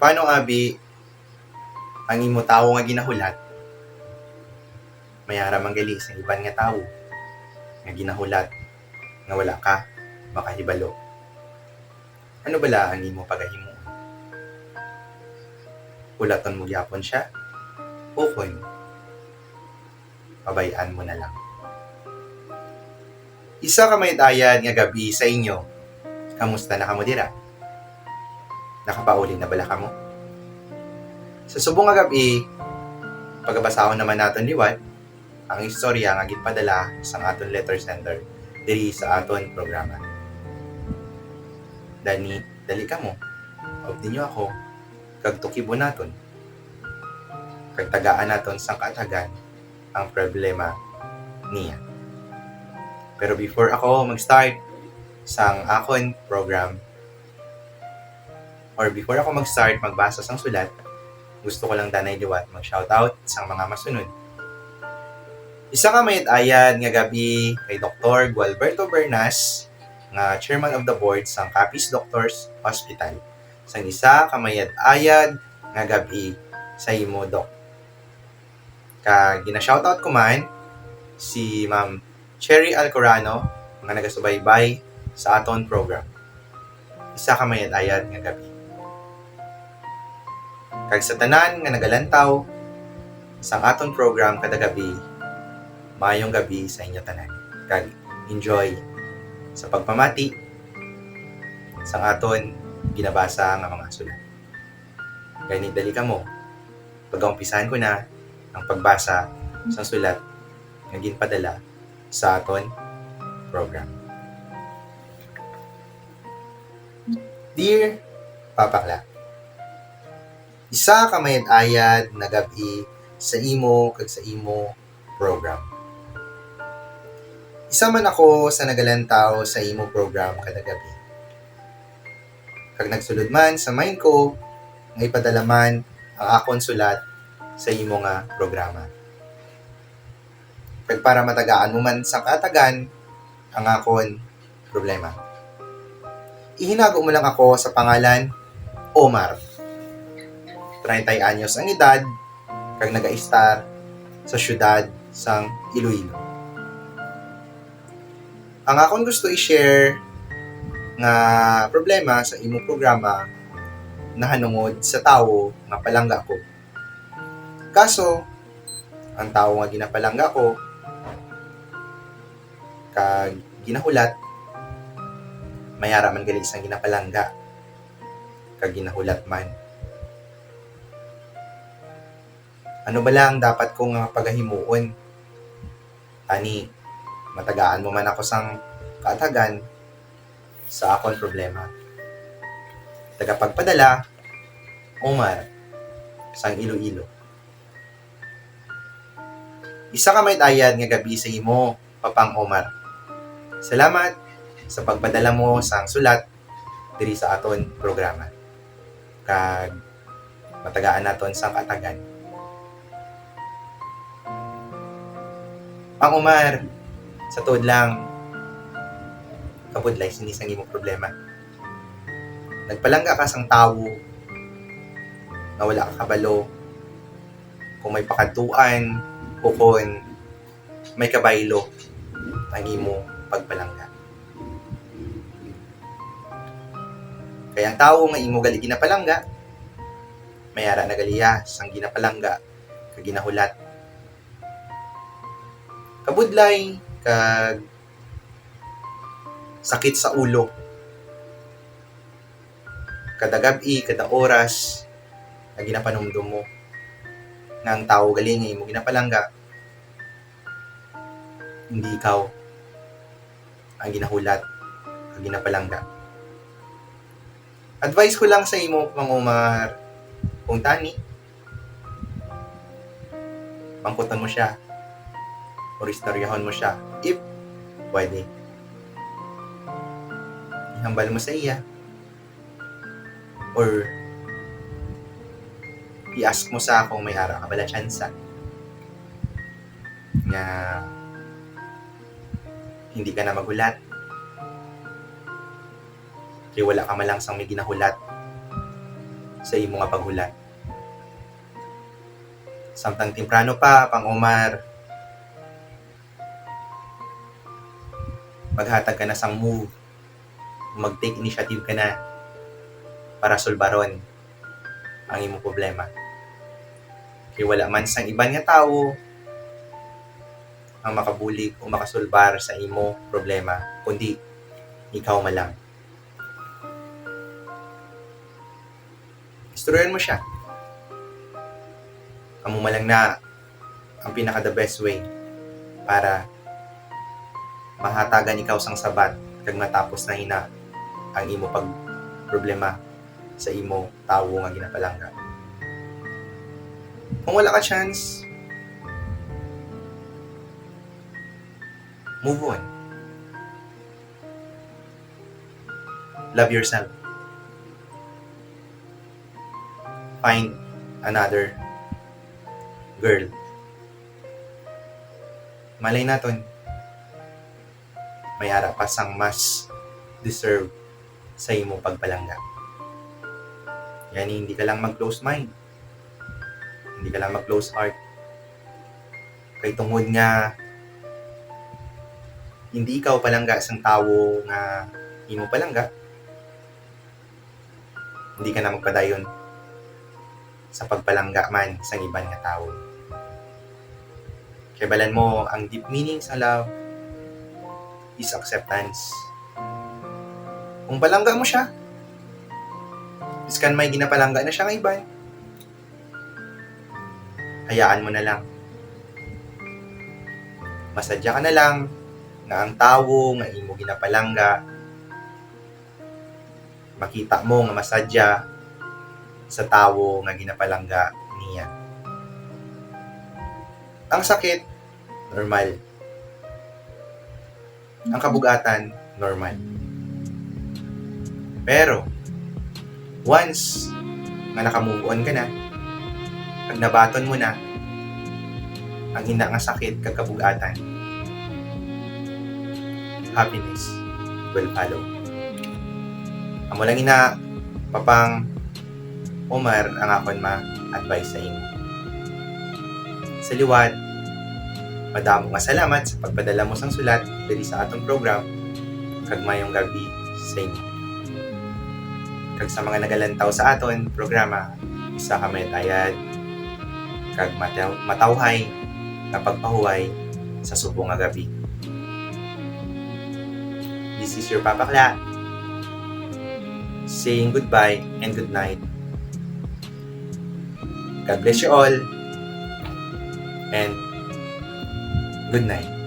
Paano abi ang imo tawo nga ginahulat, mayara manggali sa iban nga tawo nga ginahulat nga wala ka makahibalo. Ano bala ang imo pagahimo? Hulaton mo gyapon siya o kun pabayaan mo na lang. Isa ka mayat-ayad nga gabi sa inyo. Kamusta na kamo dira? Nakapauli na bala kamo? Sa subong nga gabi, pagabasahon naman naton liwat ang istorya nga ginpadala sa aton letter sender diri sa aton programa. Dali kamo. Og dinyo ako kag tukibo naton. Kag tagaan naton sang kaatagan ang problema niya. Pero before ako mag-start sang akon program or before ako mag-start magbasa sang sulat, gusto ko lang danay liwat mag-shoutout sang mga masunod. Isa ka mayat-ayad nga gabi kay Dr. Gualberto Bernas, nga chairman of the board sang Capiz Doctors Hospital. Sang isa ka mayat-ayad nga gabi sa imo, Doc. Gina-shoutout ko man si Ma'am Cherry Alcorano nga nagasubaybay sa aton program. Isa ka mayat-ayad nga gabi. Kag sa tanan nga nagalantaw sang aton program kada gabi, maayong gabi sa inyo tanan. Kag enjoy sa pagpamati sang aton ginabasa nga mga sulat. Ganit dali kamo. Pag-umpisahan ko na ang pagbasa sa sulat nga ginpadala sa aton program. Dear Papa Clark, isa ka mayat-ayad na gabi sa imo kag sa imo program. Isa man ako sa nagalantaw sa imo program kada gabi. Kag nagsulod man sa mind ko nga ipadala man ang akon sulat sa imo nga programa. Kag para matagaan mo man sa katagan ang akon problema. Ihinago mo lang ako sa pangalan Omar. 30 anyos ang edad, kag naga-star sa syudad sang Iloilo. Ang akon gusto i-share nga problema sa imo programa nahanungod sa tawo nga palangga ko. Kaso, ang tawo nga ginapalangga ko kag ginahulat, mayara man gali sang ginapalangga kag ginahulat man. Ano ba lang dapat kong pagahimuon? Ani, matagaan mo man ako sang kaatagan sa akon problema. Tagapagpadala, Omar, sang Iloilo. Isa ka mayat-ayad nga gabi sa imo, Papang Omar. Salamat sa pagpadala mo sang sulat diri sa aton programa. Kag matagaan naton sang kaatagan. Pang Omar, sa tuod lang, kabudlay sini sang imong problema. Nagpalangga ka sang tawo na wala ka kabalo, kung may pakadtuan o kung may kabaylo ang imo pagpalangga. Kaya ang tawo nga imo gali ginapalangga, mayara na galiya sang ginapalangga kag ginahulat. Kabudlay kag sakit sa ulo. Kada gabi, kada oras na ginapanumdum mo nga ang tao galing nga imo ginapalangga, hindi ikaw ang ginahulat ang ginapalangga. Advice ko lang sa imo, Pang Omar, kung tani, pangkutan mo siya o istoryahon mo siya if pwede. Ihambal mo sa iya or i-ask mo sa kung may ara ka bala tsansa nga hindi ka na magulat kaya wala ka malang sang may ginahulat sa imo nga paghulat. Samtang temprano pa, Pang Omar, maghatag ka na sang move, mag-take initiative ka na para solbaron ang imong problema. Kaya wala man sang iban nga tao ang makabulig o makasolbar sa imo problema, kundi ikaw malang. Istoryahan mo siya. Amo malang na ang pinaka the best way para mahatagan ikaw sang sabat kag matapos na hina ang imo pag problema sa imo tawo nga ginapalangga. Kung wala ka chance, move on. Love yourself. Find another girl. Malay naton, may ara pa sang mas deserve sa imo pagpalangga. Yani hindi ka lang mag-close mind. Hindi ka lang mag-close heart. Kay tungod nga hindi ikaw palangga sang tawo nga imo palangga, hindi ka na magpadayon sa pagpalangga man sa iban nga tao. Kaya balan mo, ang deep meaning sa love is acceptance. Kung palangga mo siya, iskan may ginapalangga na siya ng iban, hayaan mo na lang. Masadya ka na lang na ang tao nga imo ginapalangga, makita mo nga masadya sa tao nga ginapalangga niya. Ang sakit, normal. Ang kabugatan, normal. Pero, once nga naka-move on ka na, pag nabaton mo na, ang hina nga sakit kag kabugatan, happiness will follow. Amo lang ina, Papang Omar, ang akon ma-advise sa imo. Sa liwat, madamo nga salamat sa pagpadala mo sang sulat diri sa atong program kag mayong gabi sa inyo. Kag sa mga nagalantaw sa aton programa, isa ka may tayad kag matawhay na pagpahuway sa subong nga gabi. This is your Papa Kla saying goodbye and good night. God bless you all and good night.